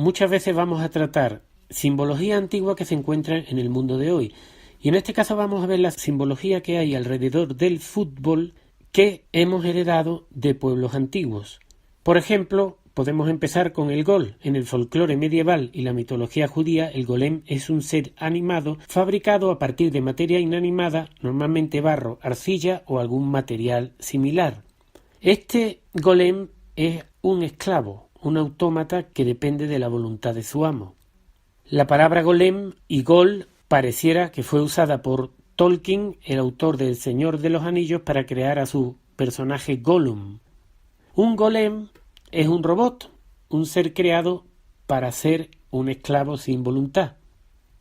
muchas veces vamos a tratar simbología antigua que se encuentra en el mundo de hoy. Y en este caso vamos a ver la simbología que hay alrededor del fútbol que hemos heredado de pueblos antiguos. Por ejemplo, podemos empezar con el gol. En el folclore medieval y la mitología judía, el golem es un ser animado fabricado a partir de materia inanimada, normalmente barro, arcilla o algún material similar. Este golem es un esclavo, un autómata que depende de la voluntad de su amo. La palabra golem y gol pareciera que fue usada por Tolkien, el autor del Señor de los Anillos, para crear a su personaje Gollum. Un golem es un robot, un ser creado para ser un esclavo sin voluntad.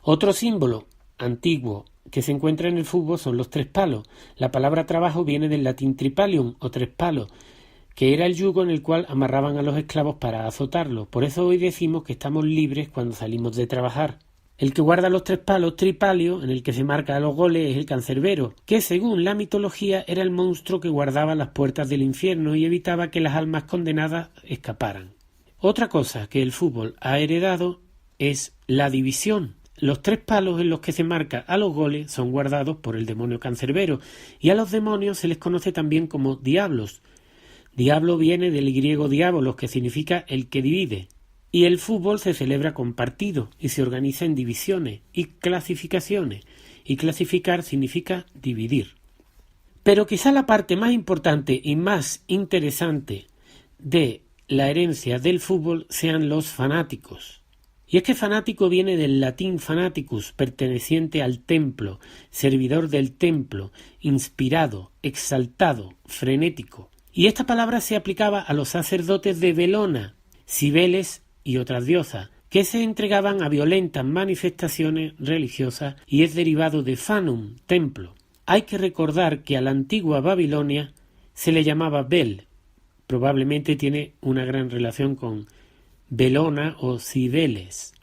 Otro símbolo antiguo que se encuentra en el fútbol son los tres palos. La palabra trabajo viene del latín tripalium o tres palos, que era el yugo en el cual amarraban a los esclavos para azotarlos. Por eso hoy decimos que estamos libres cuando salimos de trabajar. El que guarda los tres palos, tripalio, en el que se marca los goles, es el cancerbero, que según la mitología era el monstruo que guardaba las puertas del infierno y evitaba que las almas condenadas escaparan. Otra cosa que el fútbol ha heredado es la división. Los tres palos en los que se marca a los goles son guardados por el demonio cancerbero, y a los demonios se les conoce también como diablos. Diablo viene del griego diabolos, que significa el que divide. Y el fútbol se celebra con partidos y se organiza en divisiones y clasificaciones. Y clasificar significa dividir. Pero quizá la parte más importante y más interesante de la herencia del fútbol sean los fanáticos. Y es que fanático viene del latín fanaticus, perteneciente al templo, servidor del templo, inspirado, exaltado, frenético. Y esta palabra se aplicaba a los sacerdotes de Belona, Cibeles y otras diosas, que se entregaban a violentas manifestaciones religiosas, y es derivado de fanum, templo. Hay que recordar que a la antigua Babilonia se le llamaba Bel. Probablemente tiene una gran relación con Belona o Cibeles.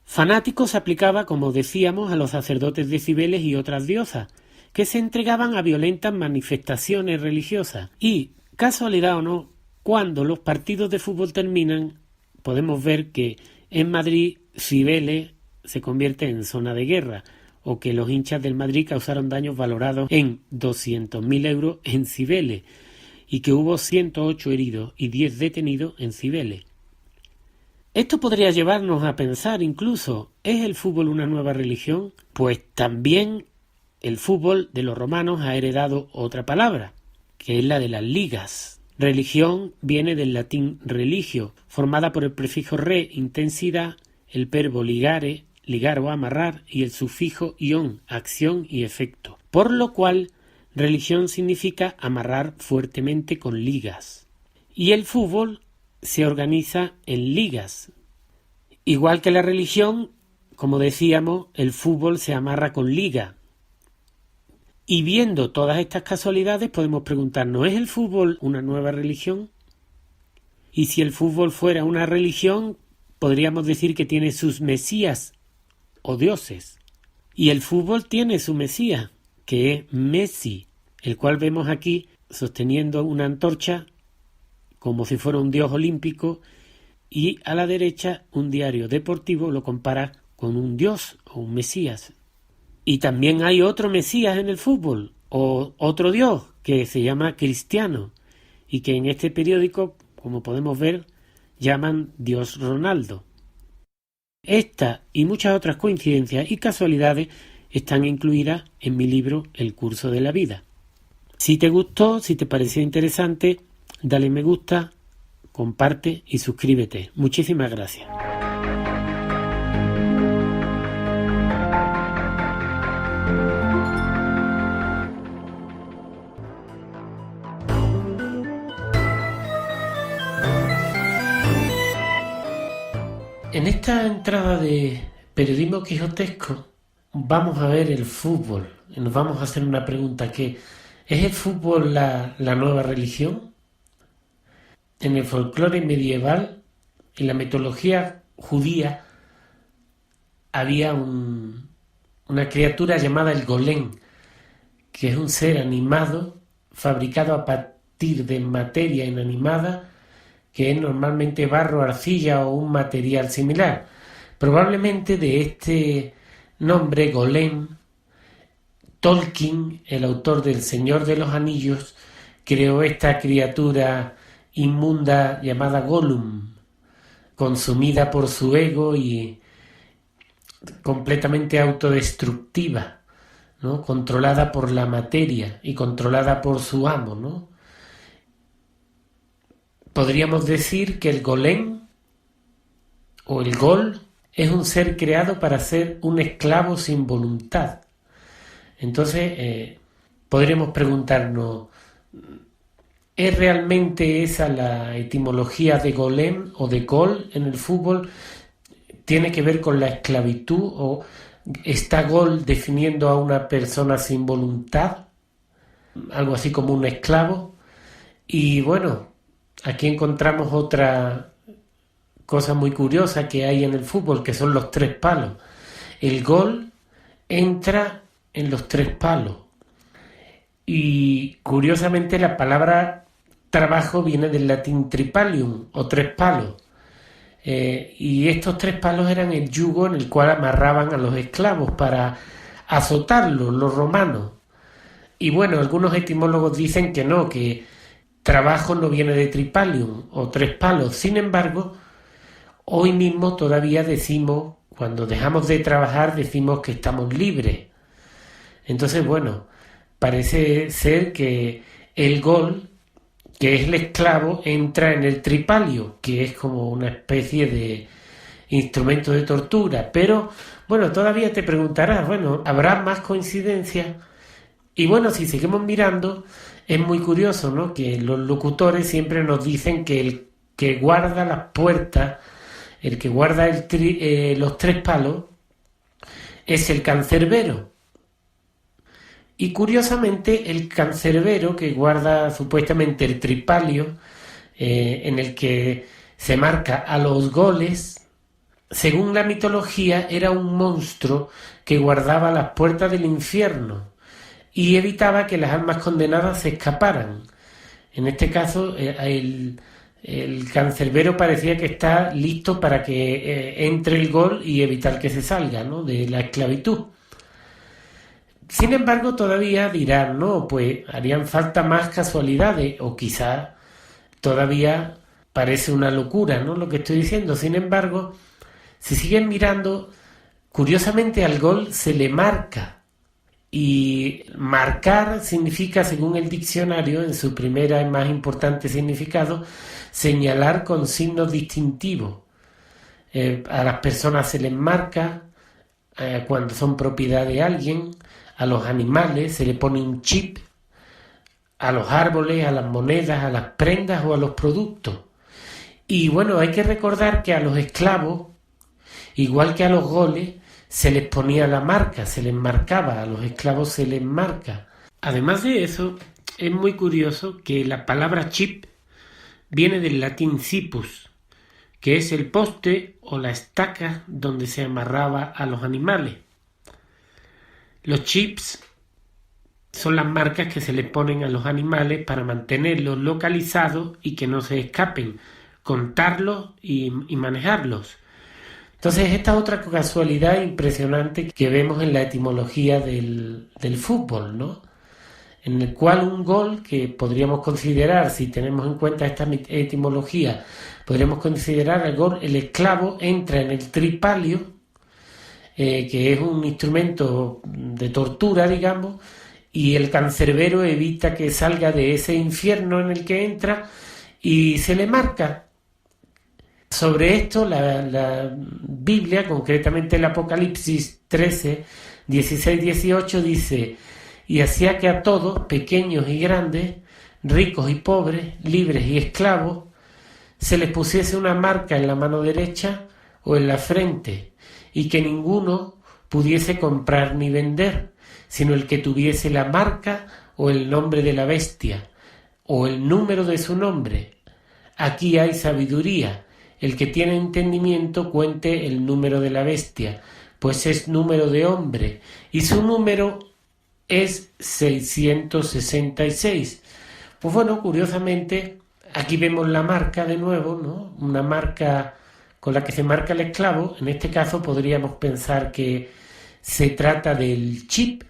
Fanático se aplicaba, como decíamos, a los sacerdotes de Cibeles y otras diosas, que se entregaban a violentas manifestaciones religiosas. Y, casualidad o no, cuando los partidos de fútbol terminan, podemos ver que en Madrid Cibeles se convierte en zona de guerra, o que los hinchas del Madrid causaron daños valorados en 200.000 euros en Cibeles, y que hubo 108 heridos y 10 detenidos en Cibeles. Esto podría llevarnos a pensar incluso, ¿es el fútbol una nueva religión? Pues también el fútbol de los romanos ha heredado otra palabra, que es la de las ligas. Religión viene del latín religio, formada por el prefijo re, intensidad, el verbo ligare, ligar o amarrar, y el sufijo ion, acción y efecto. Por lo cual, religión significa amarrar fuertemente con ligas. Y el fútbol se organiza en ligas. Igual que la religión, como decíamos, el fútbol se amarra con liga. Y viendo todas estas casualidades podemos preguntarnos, ¿es el fútbol una nueva religión? Y si el fútbol fuera una religión, podríamos decir que tiene sus mesías o dioses. Y el fútbol tiene su mesías, que es Messi, el cual vemos aquí sosteniendo una antorcha como si fuera un dios olímpico, y a la derecha un diario deportivo lo compara con un dios o un mesías. Y también hay otro mesías en el fútbol, o otro dios, que se llama Cristiano, y que en este periódico, como podemos ver, llaman Dios Ronaldo. Esta y muchas otras coincidencias y casualidades están incluidas en mi libro El curso de la vida. Si te gustó, si te pareció interesante, dale me gusta, comparte y suscríbete. Muchísimas gracias. En esta entrada de periodismo quijotesco vamos a ver el fútbol y nos vamos a hacer una pregunta que ¿es el fútbol la nueva religión? En el folclore medieval, en la mitología judía, había una criatura llamada el golem, que es un ser animado fabricado a partir de materia inanimada que es normalmente barro, arcilla o un material similar. Probablemente de este nombre, golem, Tolkien, el autor del Señor de los Anillos, creó esta criatura inmunda llamada Gollum, consumida por su ego y completamente autodestructiva, ¿no? Controlada por la materia y controlada por su amo, ¿no? Podríamos decir que el golem o el gol es un ser creado para ser un esclavo sin voluntad. Entonces, podríamos preguntarnos, ¿es realmente esa la etimología de golem o de gol en el fútbol? ¿Tiene que ver con la esclavitud o está gol definiendo a una persona sin voluntad? Algo así como un esclavo. Y bueno, aquí encontramos otra cosa muy curiosa que hay en el fútbol, que son los tres palos. El gol entra en los tres palos. Y curiosamente la palabra trabajo viene del latín tripalium o tres palos. Y estos tres palos eran el yugo en el cual amarraban a los esclavos para azotarlos, los romanos. Y bueno, algunos etimólogos dicen que no, que trabajo no viene de tripalium o tres palos. Sin embargo, hoy mismo todavía decimos, cuando dejamos de trabajar, decimos que estamos libres. Entonces, bueno, parece ser que el gol, que es el esclavo, entra en el tripalio, que es como una especie de instrumento de tortura. Pero, bueno, todavía te preguntarás, bueno, ¿habrá más coincidencias? Y bueno, si seguimos mirando, es muy curioso, ¿no? Que los locutores siempre nos dicen que el que guarda las puertas, el que guarda los tres palos, es el cancerbero. Y curiosamente el cancerbero que guarda supuestamente el tripalio, en el que se marca a los goles, según la mitología era un monstruo que guardaba las puertas del infierno y evitaba que las almas condenadas se escaparan. En este caso el cancerbero parecía que está listo para que entre el gol y evitar que se salga, ¿no?, de la esclavitud. Sin embargo, todavía dirán, no, pues harían falta más casualidades, o quizá todavía parece una locura, ¿no?, lo que estoy diciendo. Sin embargo, si siguen mirando, curiosamente al gol se le marca. Y marcar significa, según el diccionario, en su primera y más importante significado, señalar con signos distintivos. A las personas se les marca cuando son propiedad de alguien. A los animales se le pone un chip, a los árboles, a las monedas, a las prendas o a los productos. Y bueno, hay que recordar que a los esclavos, igual que a los goles, se les ponía la marca, se les marcaba, a los esclavos se les marca. Además de eso, es muy curioso que la palabra chip viene del latín cipus, que es el poste o la estaca donde se amarraba a los animales. Los chips son las marcas que se les ponen a los animales para mantenerlos localizados y que no se escapen, contarlos y manejarlos. Entonces, esta otra casualidad impresionante que vemos en la etimología del fútbol, ¿no?, en el cual un gol que podríamos considerar, si tenemos en cuenta esta etimología, podríamos considerar el gol, el esclavo entra en el tripalio, que es un instrumento de tortura, digamos, y el cancerbero evita que salga de ese infierno en el que entra y se le marca. Sobre esto la Biblia, concretamente el Apocalipsis 13, 16, 18, dice: y hacía que a todos, pequeños y grandes, ricos y pobres, libres y esclavos, se les pusiese una marca en la mano derecha o en la frente, y que ninguno pudiese comprar ni vender, sino el que tuviese la marca o el nombre de la bestia, o el número de su nombre. Aquí hay sabiduría. El que tiene entendimiento cuente el número de la bestia, pues es número de hombre, y su número es 666. Pues bueno, curiosamente, Aquí vemos la marca de nuevo, ¿no? Una marca con la que se marca el esclavo. En este caso podríamos pensar que se trata del chip,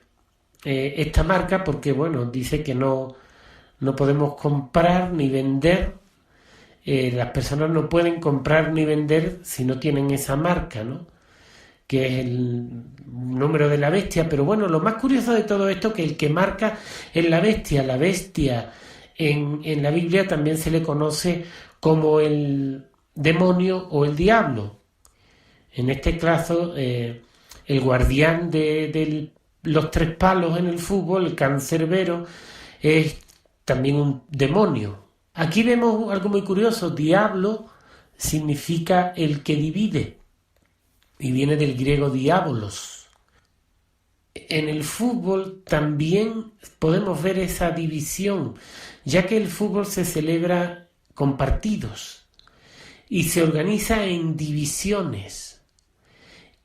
esta marca, porque bueno, dice que no podemos comprar ni vender, las personas no pueden comprar ni vender si no tienen esa marca, ¿no? Que es el número de la bestia. Pero bueno, lo más curioso de todo esto es que el que marca es la bestia. La bestia en la Biblia también se le conoce como el demonio o el diablo. En este caso, el guardián de los tres palos en el fútbol, el cancerbero, es también un demonio. Aquí vemos algo muy curioso. Diablo significa el que divide y viene del griego diabolos. En el fútbol también podemos ver esa división, ya que el fútbol se celebra con partidos y se organiza en divisiones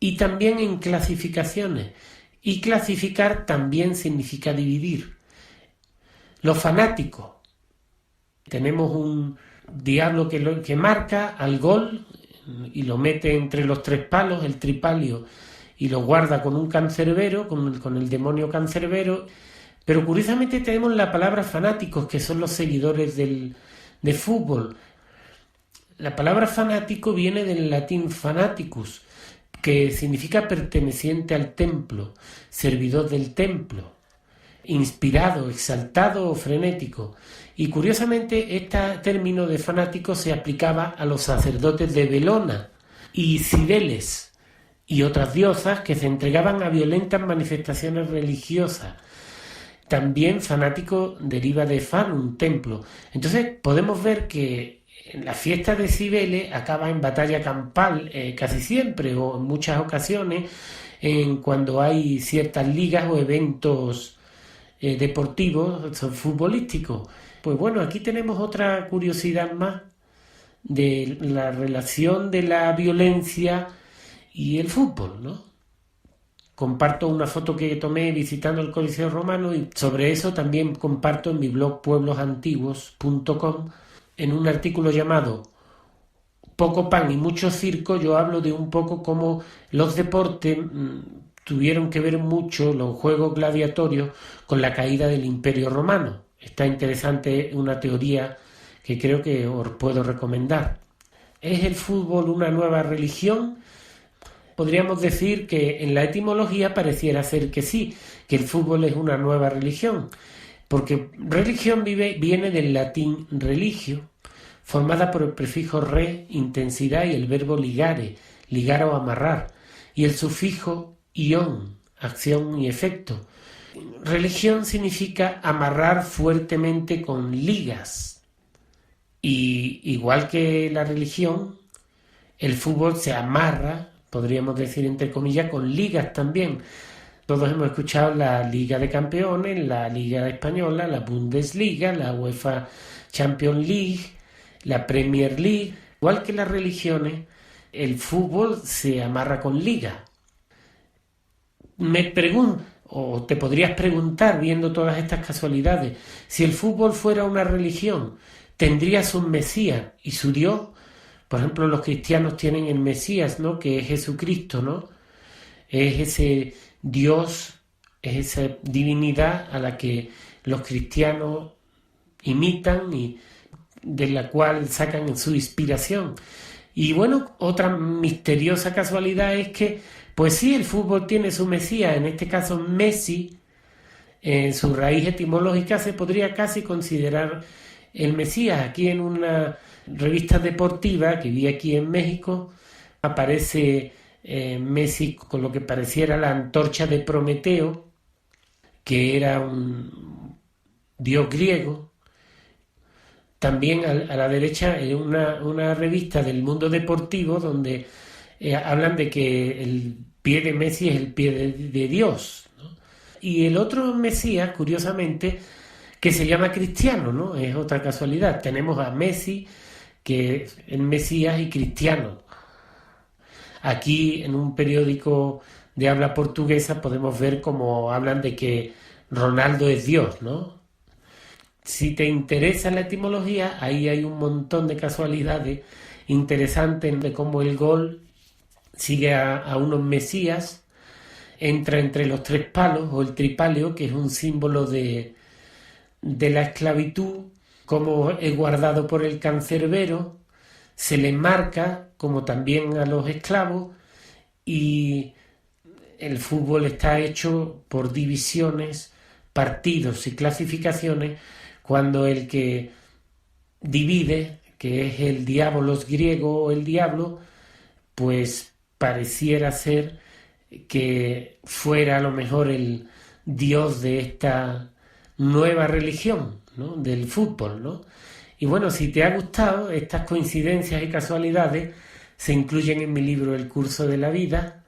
y también en clasificaciones. Y clasificar también significa dividir. Los fanáticos. Tenemos un diablo que marca al gol y lo mete entre los tres palos, el tripalio, y lo guarda con un cancerbero, con el demonio cancerbero. Pero curiosamente tenemos la palabra fanáticos, que son los seguidores de fútbol. La palabra fanático viene del latín fanaticus, que significa perteneciente al templo, servidor del templo, inspirado, exaltado o frenético. Y curiosamente este término de fanático se aplicaba a los sacerdotes de Belona y Cibeles y otras diosas que se entregaban a violentas manifestaciones religiosas. También fanático deriva de fanum, templo. Entonces podemos ver que la fiesta de Cibeles acaba en batalla campal casi siempre, o en muchas ocasiones cuando hay ciertas ligas o eventos deportivos, futbolísticos. Pues bueno, aquí tenemos otra curiosidad más de la relación de la violencia y el fútbol, ¿no? Comparto una foto que tomé visitando el Coliseo Romano y sobre eso también comparto en mi blog pueblosantiguos.com, en un artículo llamado Poco pan y mucho circo. Yo hablo de un poco cómo los deportes tuvieron que ver mucho, los juegos gladiatorios, con la caída del Imperio Romano. Está interesante una teoría que creo que os puedo recomendar. ¿Es el fútbol una nueva religión? Podríamos decir que en la etimología pareciera ser que sí, que el fútbol es una nueva religión, porque religión viene del latín religio, formada por el prefijo re, intensidad, y el verbo ligare, ligar o amarrar, y el sufijo ion, acción y efecto. Religión significa amarrar fuertemente con ligas. Y igual que la religión, el fútbol se amarra, podríamos decir entre comillas, con ligas también. Todos hemos escuchado la Liga de Campeones, la Liga Española, la Bundesliga, la UEFA Champions League, la Premier League. Igual que las religiones, el fútbol se amarra con ligas. Me pregunto, o te podrías preguntar, viendo todas estas casualidades, si el fútbol fuera una religión, ¿tendría su Mesías y su Dios? Por ejemplo, los cristianos tienen el Mesías, ¿no? Que es Jesucristo, ¿no? Es ese Dios, es esa divinidad a la que los cristianos imitan y de la cual sacan su inspiración. Y bueno, otra misteriosa casualidad es que, pues sí, el fútbol tiene su Mesías, en este caso Messi, en su raíz etimológica se podría casi considerar el Mesías. Aquí en una revista deportiva que vi aquí en México aparece Messi con lo que pareciera la antorcha de Prometeo, que era un dios griego. También a la derecha una revista del mundo deportivo donde hablan de que el pie de Messi es el pie de Dios, ¿no? Y el otro Mesías, curiosamente, que se llama Cristiano, ¿no? Es otra casualidad. Tenemos a Messi, que es el Mesías, y Cristiano. Aquí en un periódico de habla portuguesa podemos ver cómo hablan de que Ronaldo es Dios, ¿no? Si te interesa la etimología, ahí hay un montón de casualidades interesantes de cómo el gol sigue a unos mesías, entra entre los tres palos o el tripáleo, que es un símbolo de la esclavitud, como es guardado por el cancerbero, se le marca como también a los esclavos, y el fútbol está hecho por divisiones, partidos y clasificaciones, cuando el que divide, que es el diabolos griego o el diablo, pues pareciera ser que fuera a lo mejor el dios de esta nueva religión, ¿no?, del fútbol, ¿no? Y bueno, si te ha gustado, estas coincidencias y casualidades se incluyen en mi libro El curso de la vida.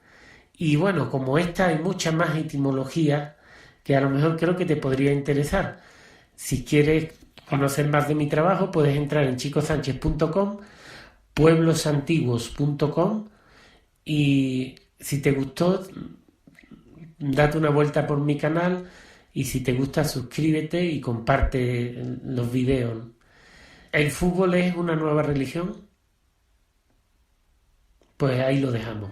Y bueno, como esta hay mucha más etimología que a lo mejor creo que te podría interesar. Si quieres conocer más de mi trabajo, puedes entrar en chicosánchez.com, pueblosantiguos.com, y si te gustó, date una vuelta por mi canal, y si te gusta, suscríbete y comparte los videos. ¿El fútbol es una nueva religión? Pues ahí lo dejamos.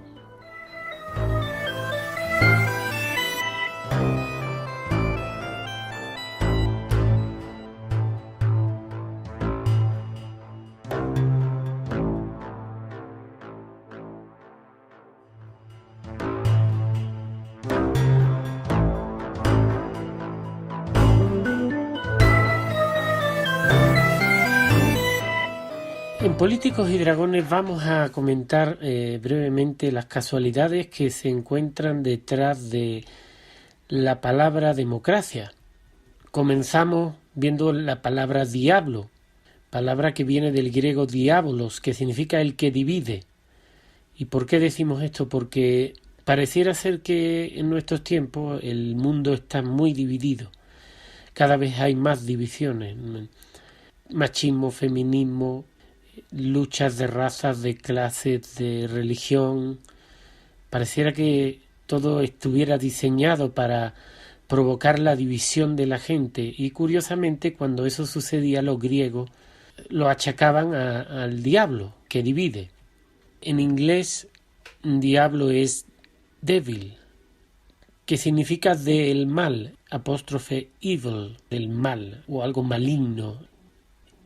En Políticos y Dragones vamos a comentar brevemente las casualidades que se encuentran detrás de la palabra democracia. Comenzamos viendo la palabra diablo, palabra que viene del griego diabolos, que significa el que divide. ¿Y por qué decimos esto? Porque pareciera ser que en nuestros tiempos el mundo está muy dividido. Cada vez hay más divisiones. Machismo, feminismo, luchas de razas, de clases, de religión. Pareciera que todo estuviera diseñado para provocar la división de la gente, y curiosamente cuando eso sucedía los griegos lo achacaban al diablo, que divide. En inglés diablo es devil, que significa del mal, apóstrofe evil, del mal o algo maligno.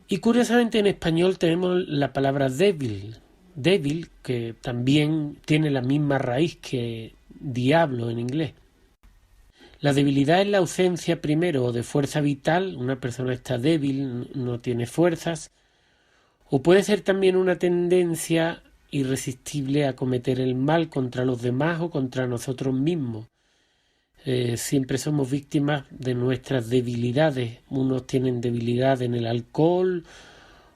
Y curiosamente en español tenemos la palabra débil, que también tiene la misma raíz que diablo en inglés. La debilidad es la ausencia primero de fuerza vital, una persona está débil, no tiene fuerzas, o puede ser también una tendencia irresistible a cometer el mal contra los demás o contra nosotros mismos. Siempre somos víctimas de nuestras debilidades. Unos tienen debilidad en el alcohol,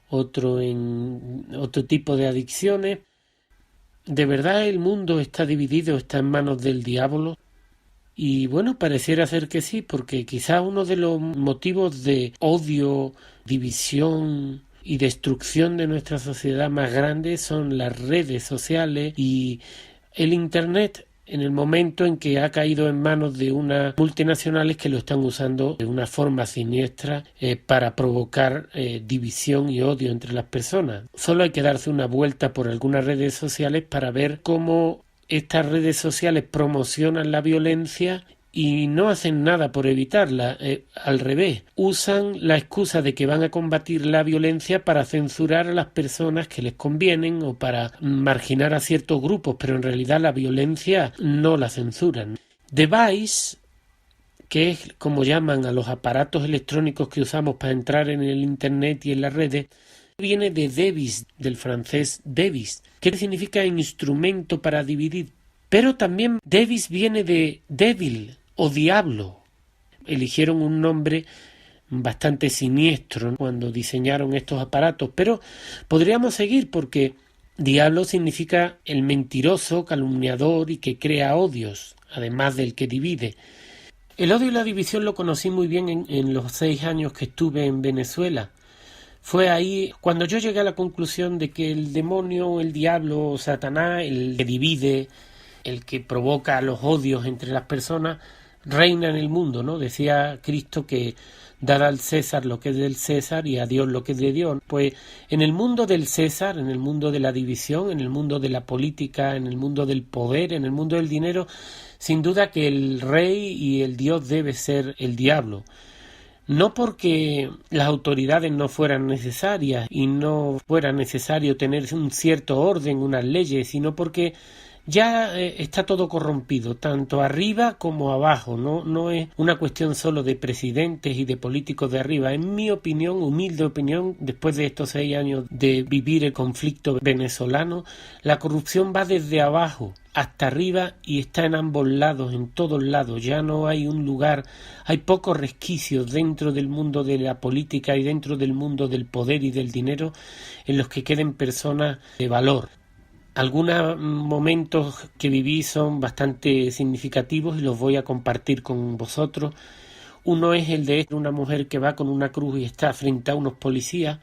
otro en otro tipo de adicciones. ¿De verdad el mundo está dividido, está en manos del diablo? Y bueno, pareciera ser que sí, porque quizás uno de los motivos de odio, división y destrucción de nuestra sociedad más grandes son las redes sociales y el Internet, en el momento en que ha caído en manos de unas multinacionales que lo están usando de una forma siniestra para provocar división y odio entre las personas. Solo hay que darse una vuelta por algunas redes sociales para ver cómo estas redes sociales promocionan la violencia y no hacen nada por evitarla. Al revés, usan la excusa de que van a combatir la violencia para censurar a las personas que les convienen o para marginar a ciertos grupos, pero en realidad la violencia no la censuran. Device, que es como llaman a los aparatos electrónicos que usamos para entrar en el Internet y en las redes, viene de devis, del francés devis, que significa instrumento para dividir. Pero también devis viene de débil o diablo. Eligieron un nombre bastante siniestro cuando diseñaron estos aparatos, pero podríamos seguir porque diablo significa el mentiroso, calumniador y que crea odios, además del que divide. El odio y la división lo conocí muy bien en los 6 años que estuve en Venezuela. Fue ahí cuando yo llegué a la conclusión de que el demonio, el diablo, Satanás, el que divide, el que provoca los odios entre las personas, reina en el mundo, ¿no? Decía Cristo que dad al César lo que es del César y a Dios lo que es de Dios. Pues en el mundo del César, en el mundo de la división, en el mundo de la política, en el mundo del poder, en el mundo del dinero, sin duda que el rey y el Dios debe ser el diablo. No porque las autoridades no fueran necesarias y no fuera necesario tener un cierto orden, unas leyes, sino porque ya está todo corrompido, tanto arriba como abajo. No es una cuestión solo de presidentes y de políticos de arriba. En mi opinión, humilde opinión, después de estos 6 años de vivir el conflicto venezolano, la corrupción va desde abajo hasta arriba y está en ambos lados, en todos lados. Ya no hay un lugar, hay pocos resquicios dentro del mundo de la política y dentro del mundo del poder y del dinero en los que queden personas de valor. Algunos momentos que viví son bastante significativos y los voy a compartir con vosotros. Uno es el de una mujer que va con una cruz y está frente a unos policías.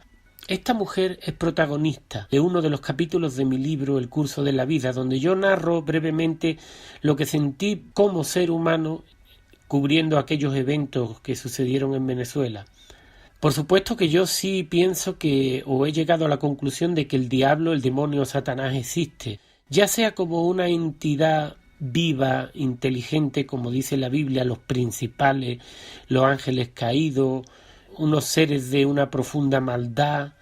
Esta mujer es protagonista de uno de los capítulos de mi libro El curso de la vida, donde yo narro brevemente lo que sentí como ser humano cubriendo aquellos eventos que sucedieron en Venezuela. Por supuesto que yo sí pienso o he llegado a la conclusión de que el diablo, el demonio, Satanás existe, ya sea como una entidad viva, inteligente, como dice la Biblia, los principales, los ángeles caídos, unos seres de una profunda maldad.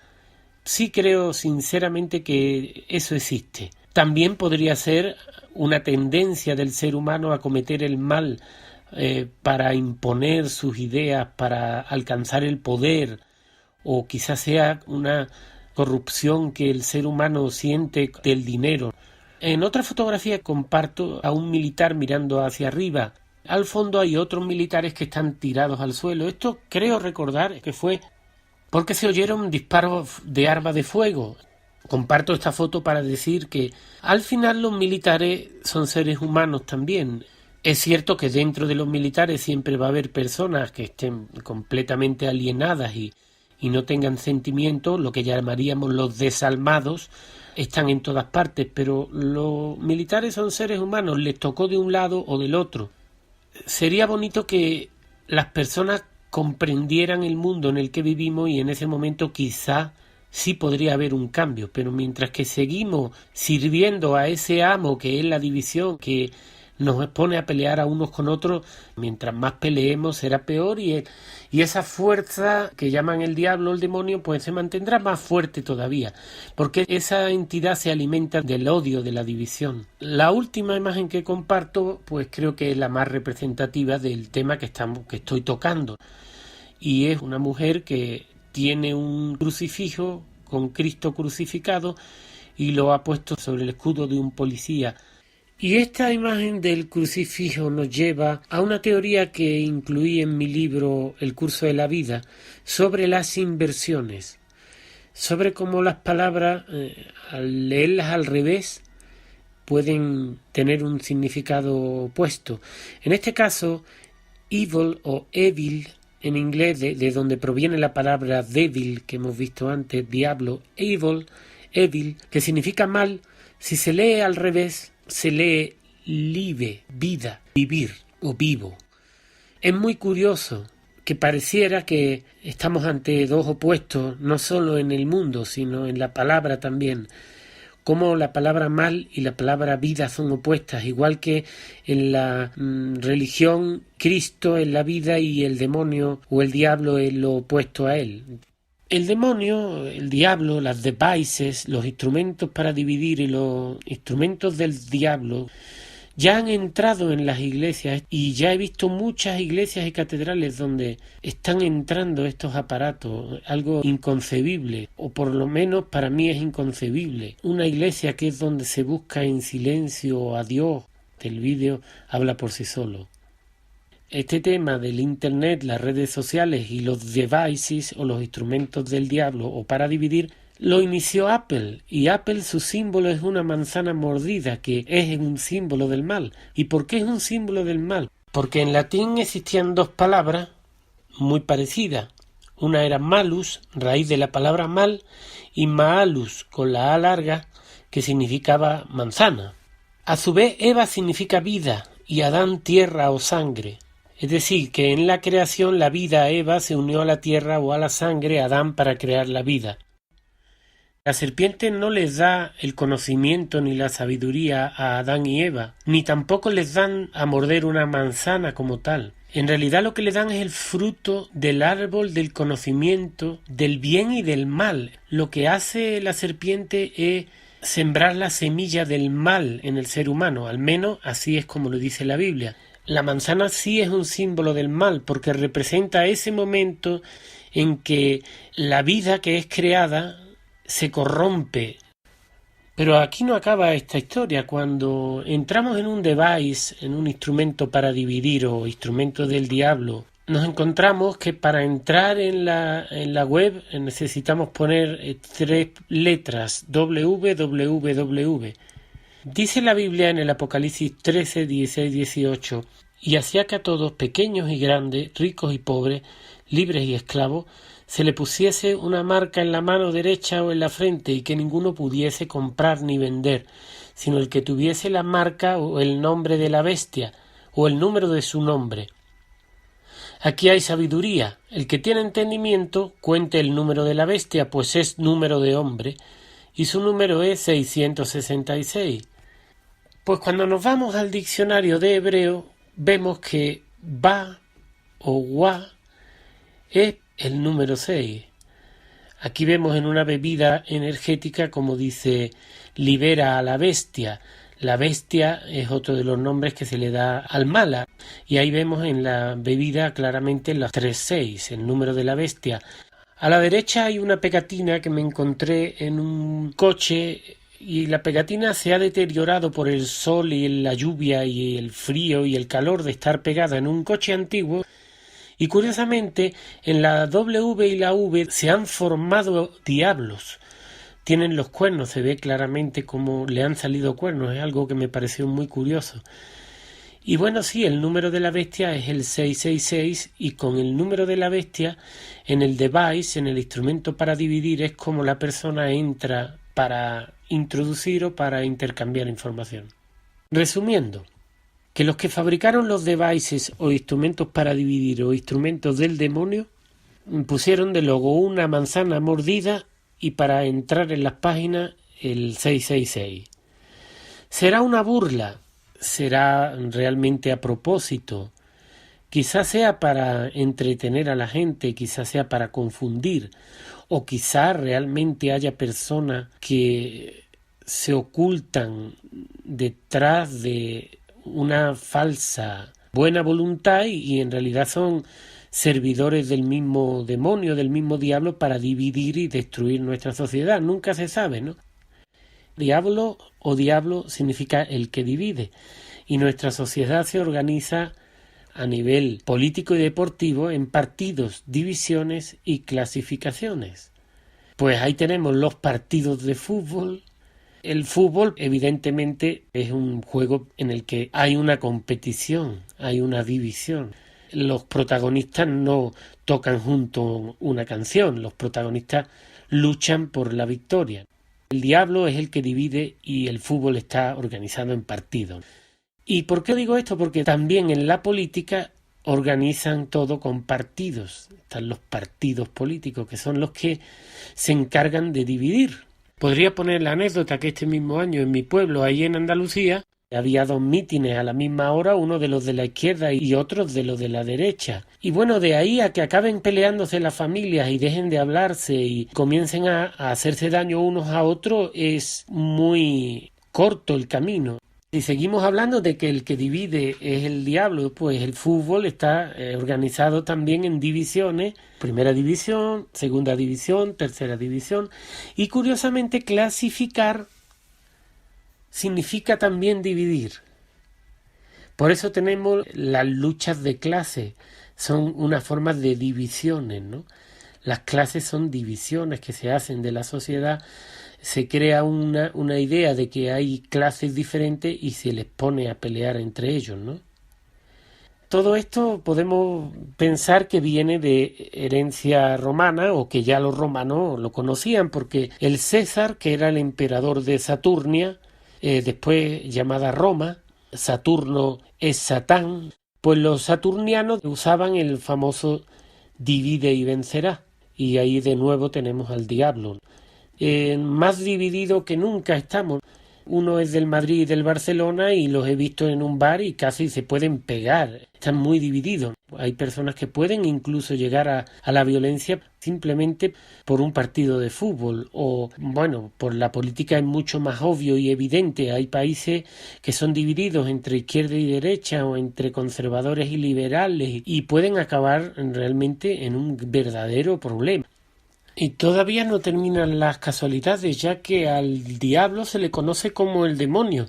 Sí creo sinceramente que eso existe. También podría ser una tendencia del ser humano a cometer el mal, para imponer sus ideas, para alcanzar el poder, o quizás sea una corrupción que el ser humano siente del dinero. En otra fotografía comparto a un militar mirando hacia arriba. Al fondo hay otros militares que están tirados al suelo. Esto creo recordar que fue porque se oyeron disparos de armas de fuego. Comparto esta foto para decir que al final los militares son seres humanos también. Es cierto que dentro de los militares siempre va a haber personas que estén completamente alienadas y no tengan sentimientos, lo que llamaríamos los desalmados, están en todas partes, pero los militares son seres humanos, les tocó de un lado o del otro. Sería bonito que las personas comprendieran el mundo en el que vivimos y en ese momento quizá sí podría haber un cambio, pero mientras que seguimos sirviendo a ese amo que es la división, que nos pone a pelear a unos con otros, mientras más peleemos será peor y esa fuerza que llaman el diablo o el demonio pues se mantendrá más fuerte todavía, porque esa entidad se alimenta del odio, de la división. La última imagen que comparto pues creo que es la más representativa del tema que estoy tocando, y es una mujer que tiene un crucifijo con Cristo crucificado y lo ha puesto sobre el escudo de un policía. Y esta imagen del crucifijo nos lleva a una teoría que incluí en mi libro El curso de la vida sobre las inversiones, sobre cómo las palabras, al leerlas al revés, pueden tener un significado opuesto. En este caso, evil o evil, en inglés, de donde proviene la palabra devil que hemos visto antes, diablo, evil, que significa mal, si se lee al revés, se lee live, vida, vivir o vivo. Es muy curioso que pareciera que estamos ante dos opuestos, no solo en el mundo, sino en la palabra también. Como la palabra mal y la palabra vida son opuestas, igual que en la religión Cristo es la vida y el demonio o el diablo es lo opuesto a él. El demonio, el diablo, las devices, los instrumentos para dividir y los instrumentos del diablo ya han entrado en las iglesias y ya he visto muchas iglesias y catedrales donde están entrando estos aparatos, algo inconcebible, o por lo menos para mí es inconcebible. Una iglesia que es donde se busca en silencio a Dios, el vídeo habla por sí solo. Este tema del internet, las redes sociales y los devices o los instrumentos del diablo o para dividir lo inició Apple, y Apple su símbolo es una manzana mordida que es un símbolo del mal. ¿Y por qué es un símbolo del mal? Porque en latín existían dos palabras muy parecidas. Una era malus, raíz de la palabra mal, y maalus, con la A larga, que significaba manzana. A su vez, Eva significa vida y Adán tierra o sangre. Es decir, que en la creación la vida Eva se unió a la tierra o a la sangre Adán para crear la vida. La serpiente no les da el conocimiento ni la sabiduría a Adán y Eva, ni tampoco les dan a morder una manzana como tal. En realidad lo que le dan es el fruto del árbol del conocimiento del bien y del mal. Lo que hace la serpiente es sembrar la semilla del mal en el ser humano, al menos así es como lo dice la Biblia. La manzana sí es un símbolo del mal porque representa ese momento en que la vida que es creada se corrompe. Pero aquí no acaba esta historia. Cuando entramos en un device, en un instrumento para dividir o instrumento del diablo, nos encontramos que para entrar en la web necesitamos poner 3 letras www. Dice la Biblia en el Apocalipsis 13, 16, 18: y hacía que a todos, pequeños y grandes, ricos y pobres, libres y esclavos, se le pusiese una marca en la mano derecha o en la frente, y que ninguno pudiese comprar ni vender, sino el que tuviese la marca o el nombre de la bestia, o el número de su nombre. Aquí hay sabiduría. El que tiene entendimiento cuente el número de la bestia, pues es número de hombre, y su número es 666. Pues cuando nos vamos al diccionario de hebreo, vemos que Ba o Wa es el número 6. Aquí vemos en una bebida energética, como dice, libera a la bestia. La bestia es otro de los nombres que se le da al mala. Y ahí vemos en la bebida claramente los 36, el número de la bestia. A la derecha hay una pegatina que me encontré en un coche, y la pegatina se ha deteriorado por el sol y la lluvia y el frío y el calor de estar pegada en un coche antiguo. Y curiosamente, en la W y la V se han formado diablos. Tienen los cuernos, se ve claramente cómo le han salido cuernos, es algo que me pareció muy curioso. Y bueno, sí, el número de la bestia es el 666, y con el número de la bestia, en el device, en el instrumento para dividir, es como la persona entra para introducir o para intercambiar información. Resumiendo, que los que fabricaron los devices o instrumentos para dividir o instrumentos del demonio pusieron de logo una manzana mordida y para entrar en las páginas el 666. ¿Será una burla? ¿Será realmente a propósito? Quizás sea para entretener a la gente, quizás sea para confundir, o quizás realmente haya personas que se ocultan detrás de una falsa buena voluntad y en realidad son servidores del mismo demonio, del mismo diablo, para dividir y destruir nuestra sociedad. Nunca se sabe, ¿no? Diablo o diablo significa el que divide, y nuestra sociedad se organiza a nivel político y deportivo en partidos, divisiones y clasificaciones. Pues ahí tenemos los partidos de fútbol. El fútbol evidentemente es un juego en el que hay una competición, hay una división. Los protagonistas no tocan juntos una canción, los protagonistas luchan por la victoria. El diablo es el que divide y el fútbol está organizado en partidos. ¿Y por qué digo esto? Porque también en la política organizan todo con partidos. Están los partidos políticos, que son los que se encargan de dividir. Podría poner la anécdota que este mismo año en mi pueblo, ahí en Andalucía, había 2 mítines a la misma hora, uno de los de la izquierda y otro de los de la derecha. Y bueno, de ahí a que acaben peleándose las familias y dejen de hablarse y comiencen a hacerse daño unos a otros, es muy corto el camino. Si seguimos hablando de que el que divide es el diablo, pues el fútbol está organizado también en divisiones: primera división, segunda división, tercera división, y curiosamente clasificar significa también dividir. Por eso tenemos las luchas de clase, son una forma de divisiones, ¿no? Las clases son divisiones que se hacen de la sociedad. Se crea una idea de que hay clases diferentes y se les pone a pelear entre ellos, ¿no? Todo esto podemos pensar que viene de herencia romana, o que ya los romanos lo conocían, porque el César, que era el emperador de Saturnia, después llamada Roma, Saturno es Satán, Pues los saturnianos usaban el famoso divide y vencerá, y ahí de nuevo tenemos al diablo. Más dividido que nunca estamos. Uno es del Madrid y del Barcelona y los he visto en un bar y casi se pueden pegar. Están muy divididos. Hay personas que pueden incluso llegar a la violencia simplemente por un partido de fútbol o, bueno, por la política es mucho más obvio y evidente. Hay países que son divididos entre izquierda y derecha o entre conservadores y liberales y pueden acabar realmente en un verdadero problema. Y todavía no terminan las casualidades, ya que al diablo se le conoce como el demonio.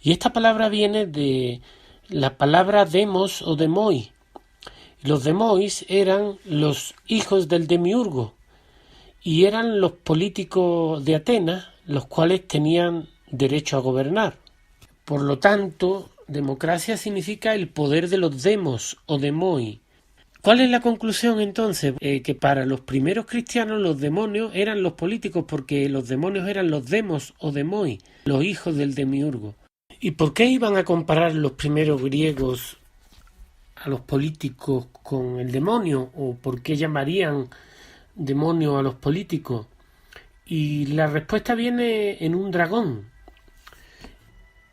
Y esta palabra viene de la palabra demos o demoi. Los demois eran los hijos del demiurgo y eran los políticos de Atenas, los cuales tenían derecho a gobernar. Por lo tanto, democracia significa el poder de los demos o demoi. ¿Cuál es la conclusión entonces? Que para los primeros cristianos los demonios eran los políticos porque los demonios eran los demos o demoi, los hijos del demiurgo. ¿Y por qué iban a comparar los primeros griegos a los políticos con el demonio? ¿O por qué llamarían demonio a los políticos? Y la respuesta viene en un dragón.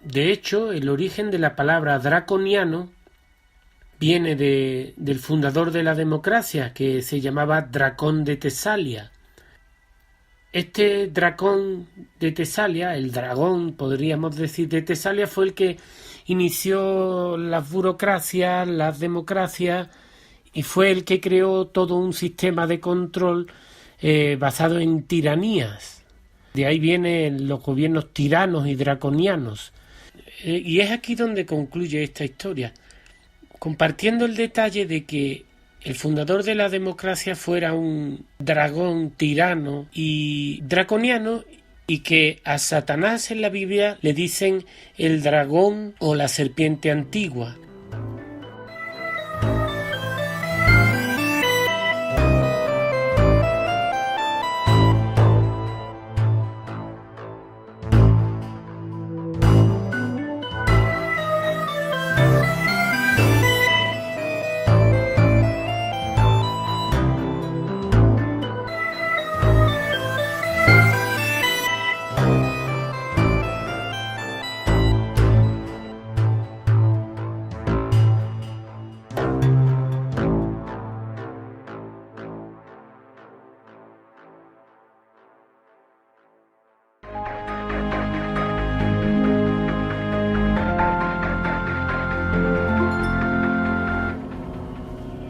De hecho, el origen de la palabra draconiano viene del fundador de la democracia, que se llamaba Dracón de Tesalia. Este Dracón de Tesalia, el dragón, podríamos decir, de Tesalia, fue el que inició las burocracias, las democracias, y fue el que creó todo un sistema de control basado en tiranías. De ahí vienen los gobiernos tiranos y draconianos. Y es aquí donde concluye esta historia, compartiendo el detalle de que el fundador de la democracia fuera un dragón tirano y draconiano y que a Satanás en la Biblia le dicen el dragón o la serpiente antigua.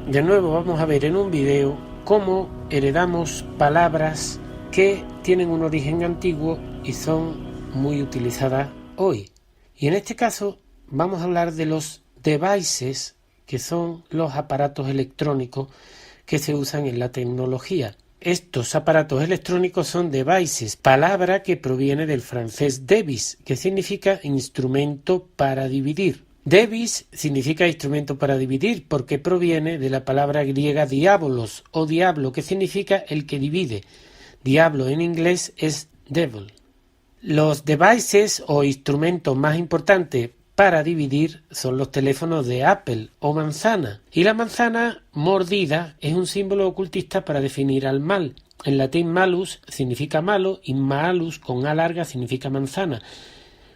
De nuevo vamos a ver en un video cómo heredamos palabras que tienen un origen antiguo y son muy utilizadas hoy. Y en este caso vamos a hablar de los devices, que son los aparatos electrónicos que se usan en la tecnología. Estos aparatos electrónicos son devices, palabra que proviene del francés devis, que significa instrumento para dividir. Devis significa instrumento para dividir porque proviene de la palabra griega diabolos o diablo, que significa el que divide. Diablo en inglés es devil. Los devices o instrumentos más importantes para dividir son los teléfonos de Apple o manzana. Y la manzana mordida es un símbolo ocultista para definir al mal. En latín malus significa malo y malus con A larga significa manzana.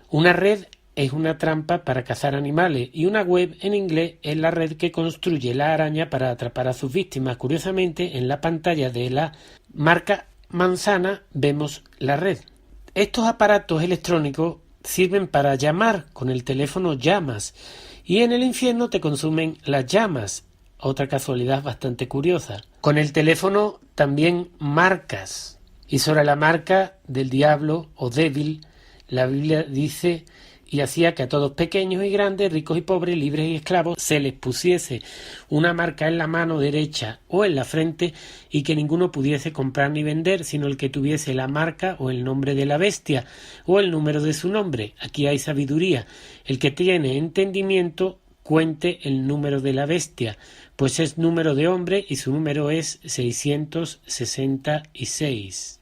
Una red es una trampa para cazar animales y una web en inglés es la red que construye la araña para atrapar a sus víctimas. Curiosamente, en la pantalla de la marca manzana vemos la red. Estos aparatos electrónicos sirven para llamar. Con el teléfono llamas y en el infierno te consumen las llamas. Otra casualidad bastante curiosa. Con el teléfono también marcas. Y sobre la marca del diablo o débil, la Biblia dice: y hacía que a todos pequeños y grandes, ricos y pobres, libres y esclavos, se les pusiese una marca en la mano derecha o en la frente, y que ninguno pudiese comprar ni vender, sino el que tuviese la marca o el nombre de la bestia, o el número de su nombre. Aquí hay sabiduría. El que tiene entendimiento, cuente el número de la bestia, pues es número de hombre y su número es 666.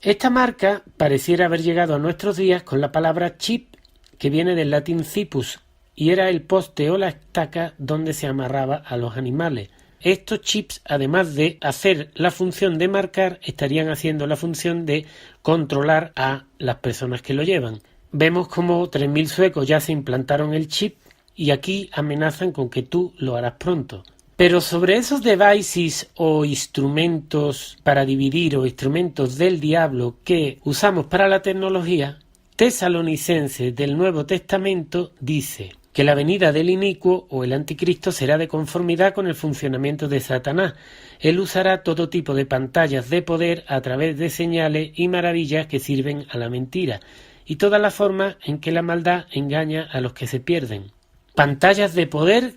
Esta marca pareciera haber llegado a nuestros días con la palabra chip, que viene del latín cipus, y era el poste o la estaca donde se amarraba a los animales. Estos chips, además de hacer la función de marcar, estarían haciendo la función de controlar a las personas que lo llevan. Vemos como 3.000 suecos ya se implantaron el chip y aquí amenazan con que tú lo harás pronto. Pero sobre esos devices o instrumentos para dividir o instrumentos del diablo que usamos para la tecnología, Tesalonicenses del Nuevo Testamento dice que la venida del inicuo o el anticristo será de conformidad con el funcionamiento de Satanás. Él usará todo tipo de pantallas de poder a través de señales y maravillas que sirven a la mentira, y todas las formas en que la maldad engaña a los que se pierden. Pantallas de poder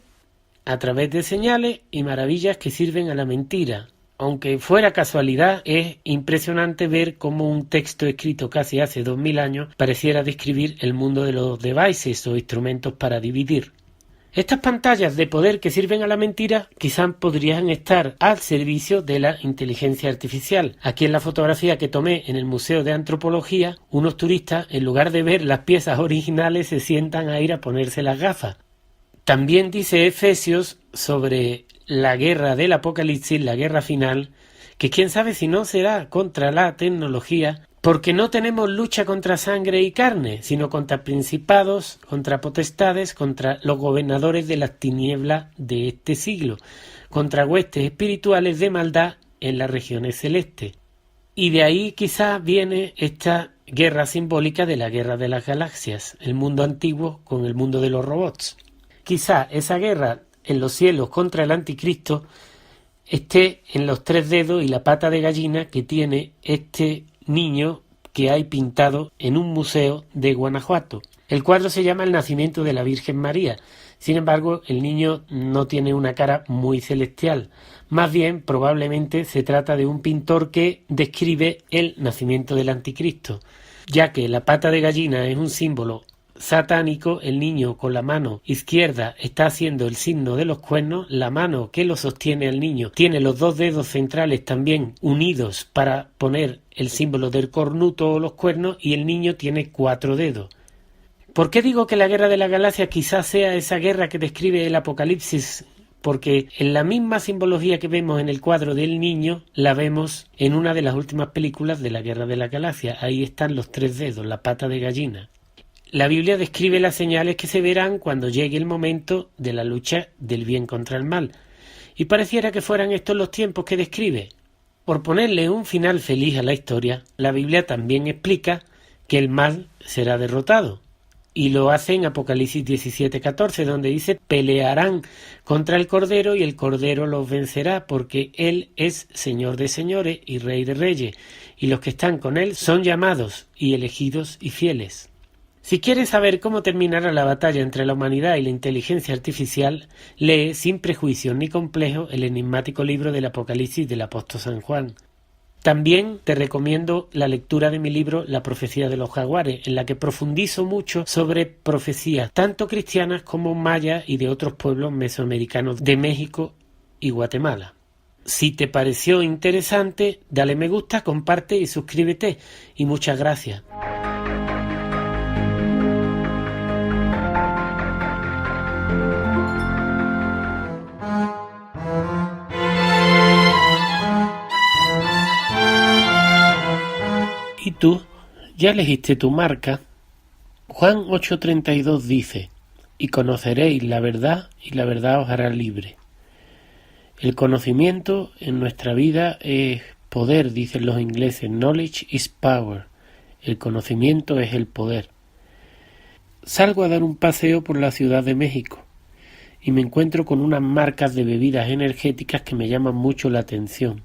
a través de señales y maravillas que sirven a la mentira. Aunque fuera casualidad, es impresionante ver cómo un texto escrito casi hace 2000 años pareciera describir el mundo de los devices o instrumentos para dividir. Estas pantallas de poder que sirven a la mentira quizás podrían estar al servicio de la inteligencia artificial. Aquí en la fotografía que tomé en el Museo de Antropología, unos turistas, en lugar de ver las piezas originales, se sientan a ir a ponerse las gafas. También dice Efesios sobre la guerra del Apocalipsis, la guerra final, que quién sabe si no será contra la tecnología, porque no tenemos lucha contra sangre y carne, sino contra principados, contra potestades, contra los gobernadores de las tinieblas de este siglo, contra huestes espirituales de maldad en las regiones celestes. Y de ahí quizás viene esta guerra simbólica de la guerra de las galaxias, el mundo antiguo con el mundo de los robots. Quizá esa guerra en los cielos contra el anticristo esté en los 3 dedos y la pata de gallina que tiene este niño que hay pintado en un museo de Guanajuato. El cuadro se llama El nacimiento de la Virgen María. Sin embargo, el niño no tiene una cara muy celestial. Más bien, probablemente se trata de un pintor que describe el nacimiento del anticristo. Ya que la pata de gallina es un símbolo satánico, el niño con la mano izquierda está haciendo el signo de los cuernos, la mano que lo sostiene al niño tiene los 2 dedos centrales también unidos para poner el símbolo del cornuto o los cuernos, y el niño tiene 4 dedos. ¿Por qué digo que la guerra de la galaxia quizás sea esa guerra que describe el Apocalipsis? Porque en la misma simbología que vemos en el cuadro del niño, la vemos en una de las últimas películas de la guerra de la galaxia. Ahí están los 3 dedos, la pata de gallina. La Biblia describe las señales que se verán cuando llegue el momento de la lucha del bien contra el mal. Y pareciera que fueran estos los tiempos que describe. Por ponerle un final feliz a la historia, la Biblia también explica que el mal será derrotado. Y lo hace en Apocalipsis 17:14, donde dice: pelearán contra el Cordero y el Cordero los vencerá, porque Él es Señor de señores y Rey de reyes, y los que están con Él son llamados y elegidos y fieles. Si quieres saber cómo terminará la batalla entre la humanidad y la inteligencia artificial, lee sin prejuicios ni complejos el enigmático libro del Apocalipsis del apóstol San Juan. También te recomiendo la lectura de mi libro La profecía de los jaguares, en la que profundizo mucho sobre profecías tanto cristianas como mayas y de otros pueblos mesoamericanos de México y Guatemala. Si te pareció interesante, dale me gusta, comparte y suscríbete. Y muchas gracias. ¿Y tú? ¿Ya elegiste tu marca? Juan 8:32 dice: y conoceréis la verdad, y la verdad os hará libre. El conocimiento en nuestra vida es poder, dicen los ingleses. Knowledge is power. El conocimiento es el poder. Salgo a dar un paseo por la Ciudad de México y me encuentro con unas marcas de bebidas energéticas que me llaman mucho la atención.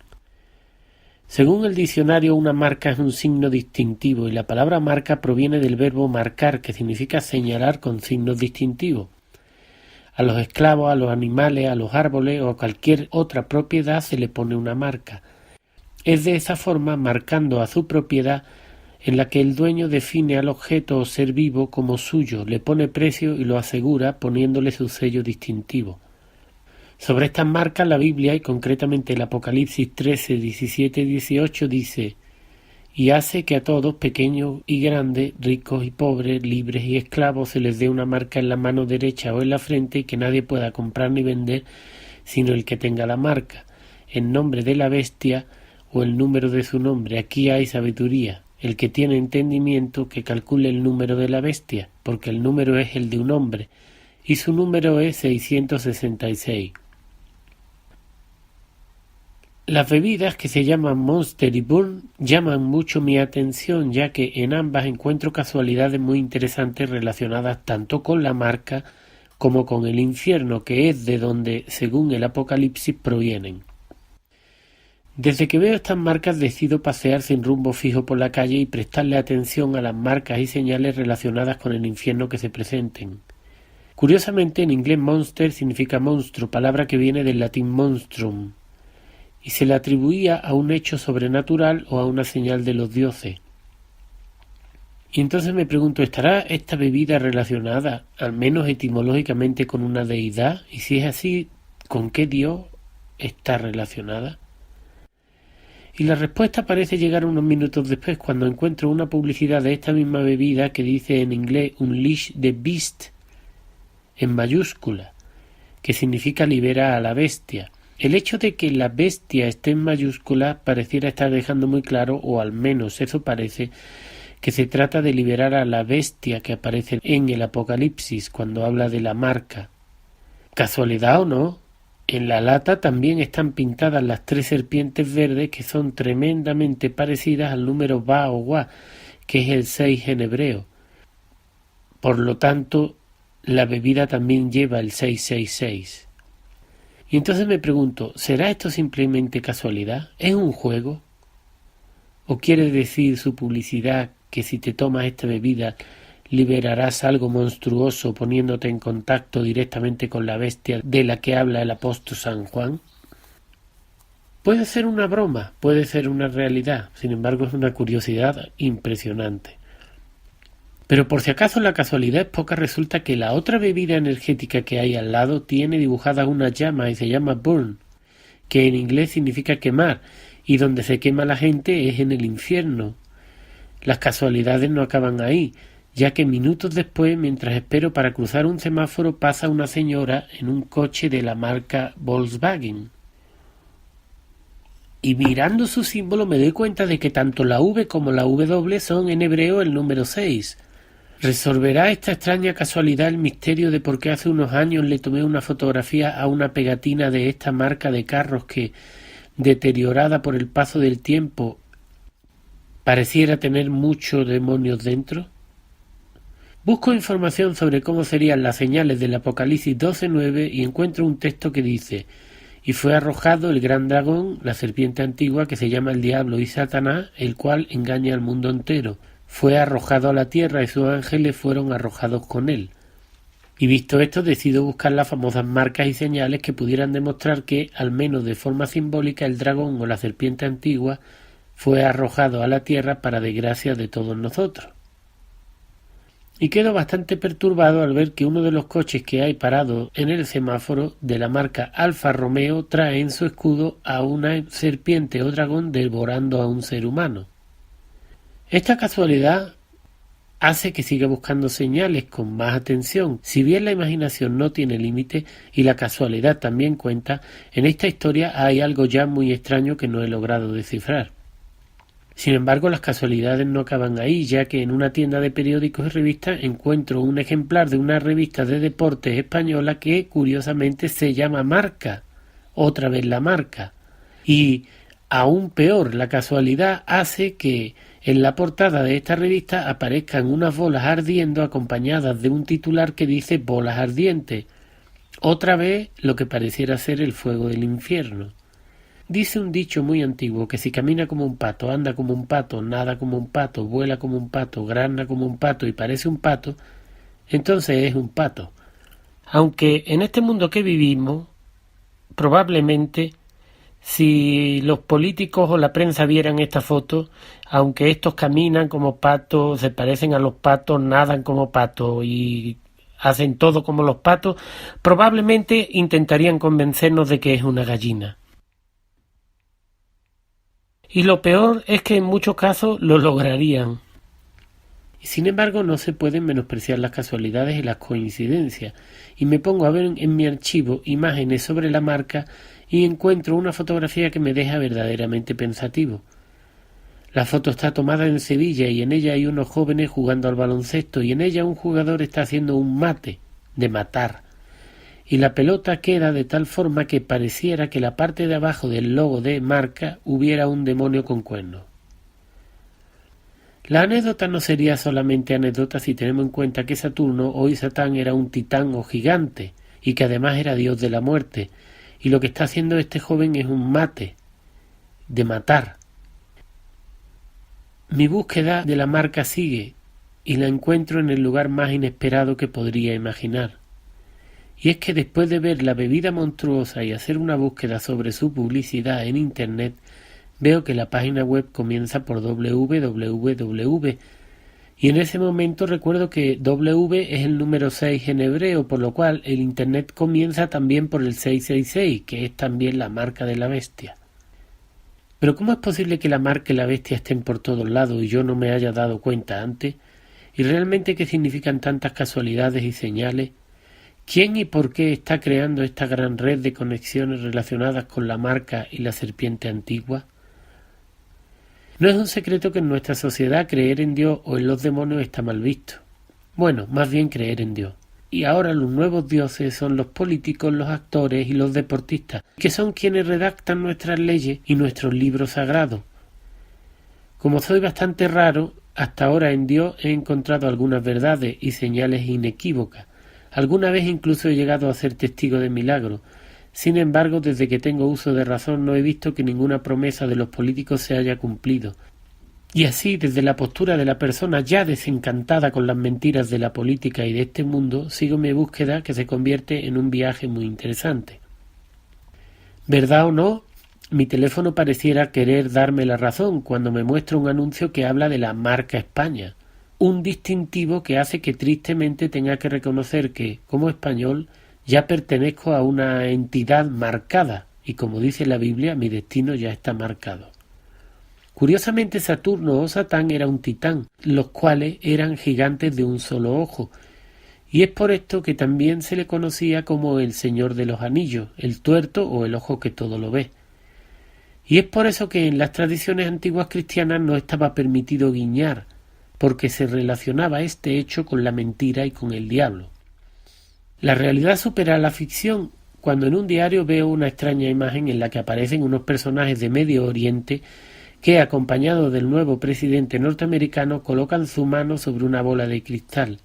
Según el diccionario, una marca es un signo distintivo, y la palabra marca proviene del verbo marcar, que significa señalar con signos distintivos. A los esclavos, a los animales, a los árboles o a cualquier otra propiedad se le pone una marca. Es de esa forma, marcando a su propiedad, en la que el dueño define al objeto o ser vivo como suyo, le pone precio y lo asegura poniéndole su sello distintivo. Sobre estas marcas la Biblia, y concretamente el Apocalipsis 13, 17 y 18, dice: y hace que a todos, pequeños y grandes, ricos y pobres, libres y esclavos, se les dé una marca en la mano derecha o en la frente y que nadie pueda comprar ni vender sino el que tenga la marca, en nombre de la bestia o el número de su nombre. Aquí hay sabiduría. El que tiene entendimiento que calcule el número de la bestia, porque el número es el de un hombre, y su número es 666. Las bebidas que se llaman Monster y Burn llaman mucho mi atención, ya que en ambas encuentro casualidades muy interesantes relacionadas tanto con la marca como con el infierno, que es de donde, según el Apocalipsis, provienen. Desde que veo estas marcas decido pasear sin rumbo fijo por la calle y prestarle atención a las marcas y señales relacionadas con el infierno que se presenten. Curiosamente, en inglés monster significa monstruo, palabra que viene del latín monstrum, y se le atribuía a un hecho sobrenatural o a una señal de los dioses. Y entonces me pregunto, ¿estará esta bebida relacionada, al menos etimológicamente, con una deidad? Y si es así, ¿con qué dios está relacionada? Y la respuesta parece llegar unos minutos después, cuando encuentro una publicidad de esta misma bebida que dice en inglés Unleash the Beast en mayúscula, que significa libera a la bestia. El hecho de que la bestia esté en mayúscula pareciera estar dejando muy claro, o al menos eso parece, que se trata de liberar a la bestia que aparece en el Apocalipsis cuando habla de la marca. ¿Casualidad o no? En la lata también están pintadas las 3 serpientes verdes que son tremendamente parecidas al número Ba o Wa, que es el 6 en hebreo. Por lo tanto, la bebida también lleva el 666. Y entonces me pregunto, ¿será esto simplemente casualidad? ¿Es un juego? ¿O quiere decir su publicidad que si te tomas esta bebida liberarás algo monstruoso poniéndote en contacto directamente con la bestia de la que habla el apóstol San Juan? Puede ser una broma, puede ser una realidad, sin embargo es una curiosidad impresionante. Pero por si acaso la casualidad es poca, resulta que la otra bebida energética que hay al lado tiene dibujadas una llama y se llama burn, que en inglés significa quemar, y donde se quema la gente es en el infierno. Las casualidades no acaban ahí, ya que minutos después, mientras espero para cruzar un semáforo, pasa una señora en un coche de la marca Volkswagen. Y mirando su símbolo me doy cuenta de que tanto la V como la W son en hebreo el número 6. ¿Resolverá esta extraña casualidad el misterio de por qué hace unos años le tomé una fotografía a una pegatina de esta marca de carros que, deteriorada por el paso del tiempo, pareciera tener muchos demonios dentro? Busco información sobre cómo serían las señales del Apocalipsis 12:9 y encuentro un texto que dice: y fue arrojado el gran dragón, la serpiente antigua que se llama el diablo y Satanás, el cual engaña al mundo entero. Fue arrojado a la tierra y sus ángeles fueron arrojados con él. Y visto esto, decido buscar las famosas marcas y señales que pudieran demostrar que, al menos de forma simbólica, el dragón o la serpiente antigua fue arrojado a la tierra para desgracia de todos nosotros. Y quedo bastante perturbado al ver que uno de los coches que hay parado en el semáforo de la marca Alfa Romeo trae en su escudo a una serpiente o dragón devorando a un ser humano. Esta casualidad hace que siga buscando señales con más atención. Si bien la imaginación no tiene límite y la casualidad también cuenta, en esta historia hay algo ya muy extraño que no he logrado descifrar. Sin embargo, las casualidades no acaban ahí, ya que en una tienda de periódicos y revistas encuentro un ejemplar de una revista de deportes española que, curiosamente, se llama Marca. Otra vez la Marca. Y, aún peor, la casualidad hace que en la portada de esta revista aparezcan unas bolas ardiendo acompañadas de un titular que dice bolas ardientes. Otra vez lo que pareciera ser el fuego del infierno. Dice un dicho muy antiguo que si camina como un pato, anda como un pato, nada como un pato, vuela como un pato, grana como un pato y parece un pato, entonces es un pato. Aunque en este mundo que vivimos, probablemente, si los políticos o la prensa vieran esta foto, aunque estos caminan como patos, se parecen a los patos, nadan como patos y hacen todo como los patos, probablemente intentarían convencernos de que es una gallina. Y lo peor es que en muchos casos lo lograrían. Sin embargo, no se pueden menospreciar las casualidades y las coincidencias, y me pongo a ver en mi archivo imágenes sobre la marca y encuentro una fotografía que me deja verdaderamente pensativo. La foto está tomada en Sevilla y en ella hay unos jóvenes jugando al baloncesto y en ella un jugador está haciendo un mate, de matar, y la pelota queda de tal forma que pareciera que la parte de abajo del logo de marca hubiera un demonio con cuernos. La anécdota no sería solamente anécdota si tenemos en cuenta que Saturno, hoy Satán, era un titán o gigante y que además era dios de la muerte, y lo que está haciendo este joven es un mate, de matar. Mi búsqueda de la marca sigue y la encuentro en el lugar más inesperado que podría imaginar. Y es que después de ver la bebida monstruosa y hacer una búsqueda sobre su publicidad en Internet, veo que la página web comienza por www, y en ese momento recuerdo que W es el número 6 en hebreo, por lo cual el Internet comienza también por el 666, que es también la marca de la bestia. Pero ¿cómo es posible que la marca y la bestia estén por todos lados y yo no me haya dado cuenta antes? ¿Y realmente qué significan tantas casualidades y señales? ¿Quién y por qué está creando esta gran red de conexiones relacionadas con la marca y la serpiente antigua? No es un secreto que en nuestra sociedad creer en Dios o en los demonios está mal visto. Bueno, más bien creer en Dios. Y ahora los nuevos dioses son los políticos, los actores y los deportistas, que son quienes redactan nuestras leyes y nuestros libros sagrados. Como soy bastante raro, hasta ahora en Dios he encontrado algunas verdades y señales inequívocas. Alguna vez incluso he llegado a ser testigo de milagros. Sin embargo, desde que tengo uso de razón no he visto que ninguna promesa de los políticos se haya cumplido. Y así, desde la postura de la persona ya desencantada con las mentiras de la política y de este mundo, sigo mi búsqueda que se convierte en un viaje muy interesante. ¿Verdad o no? Mi teléfono pareciera querer darme la razón cuando me muestra un anuncio que habla de la marca España, un distintivo que hace que tristemente tenga que reconocer que, como español, ya pertenezco a una entidad marcada y, como dice la Biblia, mi destino ya está marcado. Curiosamente, Saturno o Satán era un titán, los cuales eran gigantes de un solo ojo, y es por esto que también se le conocía como el Señor de los Anillos, el tuerto o el ojo que todo lo ve. Y es por eso que en las tradiciones antiguas cristianas no estaba permitido guiñar, porque se relacionaba este hecho con la mentira y con el diablo. La realidad supera a la ficción cuando en un diario veo una extraña imagen en la que aparecen unos personajes de Medio Oriente que, acompañados del nuevo presidente norteamericano, colocan su mano sobre una bola de cristal.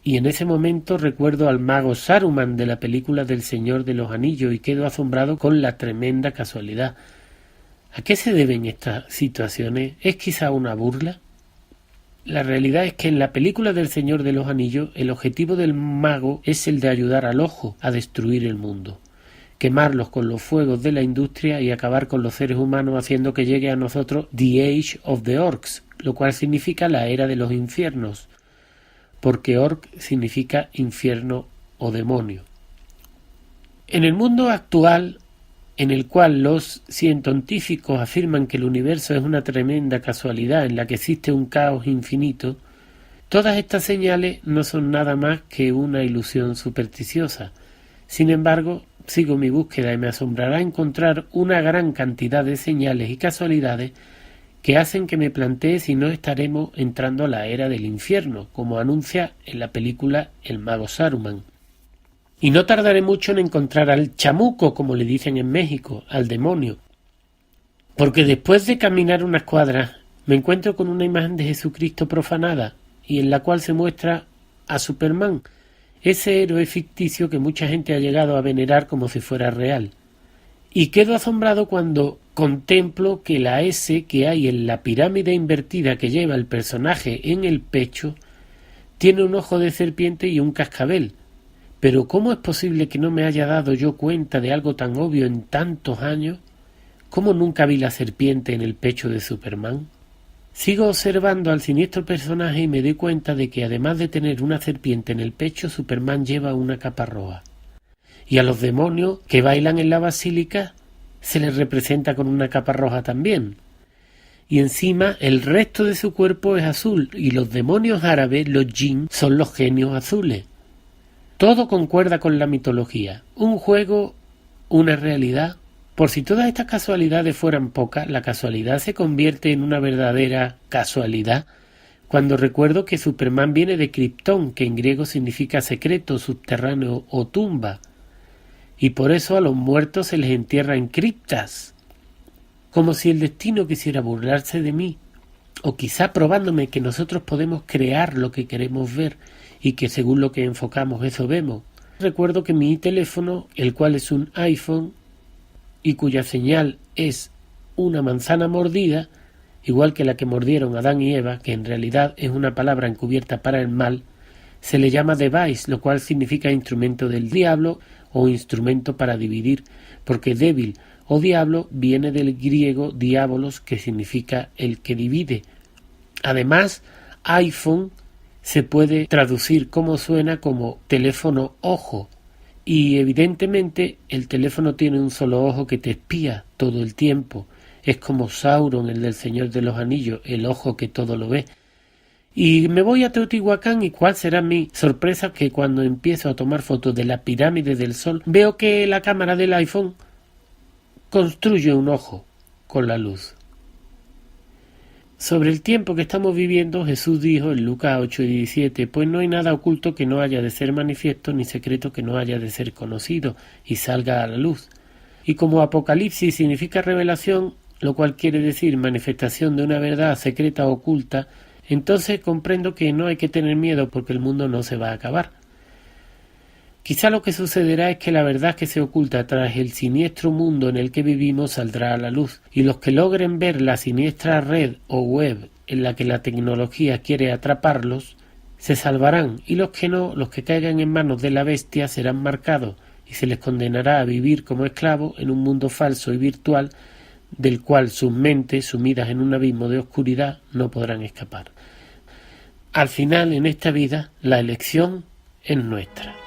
Y en ese momento recuerdo al mago Saruman de la película del Señor de los Anillos y quedo asombrado con la tremenda casualidad. ¿A qué se deben estas situaciones? ¿Es quizá una burla? La realidad es que en la película del Señor de los Anillos el objetivo del mago es el de ayudar al ojo a destruir el mundo, quemarlos con los fuegos de la industria y acabar con los seres humanos haciendo que llegue a nosotros The Age of the Orcs, lo cual significa la era de los infiernos, porque orc significa infierno o demonio. En el mundo actual, en el cual los científicos afirman que el universo es una tremenda casualidad en la que existe un caos infinito, todas estas señales no son nada más que una ilusión supersticiosa. Sin embargo, sigo mi búsqueda y me asombrará encontrar una gran cantidad de señales y casualidades que hacen que me plantee si no estaremos entrando a la era del infierno, como anuncia en la película El mago Saruman. Y no tardaré mucho en encontrar al chamuco, como le dicen en México, al demonio. Porque después de caminar unas cuadras, me encuentro con una imagen de Jesucristo profanada, y en la cual se muestra a Superman, ese héroe ficticio que mucha gente ha llegado a venerar como si fuera real. Y quedo asombrado cuando contemplo que la S que hay en la pirámide invertida que lleva el personaje en el pecho tiene un ojo de serpiente y un cascabel. Pero ¿cómo es posible que no me haya dado yo cuenta de algo tan obvio en tantos años? ¿Cómo nunca vi la serpiente en el pecho de Superman? Sigo observando al siniestro personaje y me doy cuenta de que además de tener una serpiente en el pecho, Superman lleva una capa roja. Y a los demonios que bailan en la basílica se le representa con una capa roja también. Y encima el resto de su cuerpo es azul, y los demonios árabes, los jinn, son los genios azules. Todo concuerda con la mitología. Un juego, una realidad. Por si todas estas casualidades fueran pocas, la casualidad se convierte en una verdadera casualidad cuando recuerdo que Superman viene de Krypton, que en griego significa secreto, subterráneo o tumba. Y por eso a los muertos se les entierra en criptas. Como si el destino quisiera burlarse de mí, o quizá probándome que nosotros podemos crear lo que queremos ver y que según lo que enfocamos eso vemos. Recuerdo que mi teléfono, el cual es un iPhone y cuya señal es una manzana mordida, igual que la que mordieron Adán y Eva, que en realidad es una palabra encubierta para el mal, se le llama device, lo cual significa instrumento del diablo o instrumento para dividir, porque débil o diablo viene del griego diabolos, que significa el que divide. Además, iPhone se puede traducir como suena como teléfono ojo, y evidentemente el teléfono tiene un solo ojo que te espía todo el tiempo. Es como Sauron, el del Señor de los Anillos, el ojo que todo lo ve. Y me voy a Teotihuacán y cuál será mi sorpresa que cuando empiezo a tomar fotos de la pirámide del Sol veo que la cámara del iPhone construye un ojo con la luz. Sobre el tiempo que estamos viviendo, Jesús dijo en Lucas 8:17, pues no hay nada oculto que no haya de ser manifiesto, ni secreto que no haya de ser conocido y salga a la luz. Y como Apocalipsis significa revelación, lo cual quiere decir manifestación de una verdad secreta o oculta, entonces comprendo que no hay que tener miedo porque el mundo no se va a acabar. Quizá lo que sucederá es que la verdad que se oculta tras el siniestro mundo en el que vivimos saldrá a la luz, y los que logren ver la siniestra red o web en la que la tecnología quiere atraparlos, se salvarán, y los que no, los que caigan en manos de la bestia, serán marcados, y se les condenará a vivir como esclavos en un mundo falso y virtual del cual sus mentes, sumidas en un abismo de oscuridad, no podrán escapar. Al final, en esta vida, la elección es nuestra.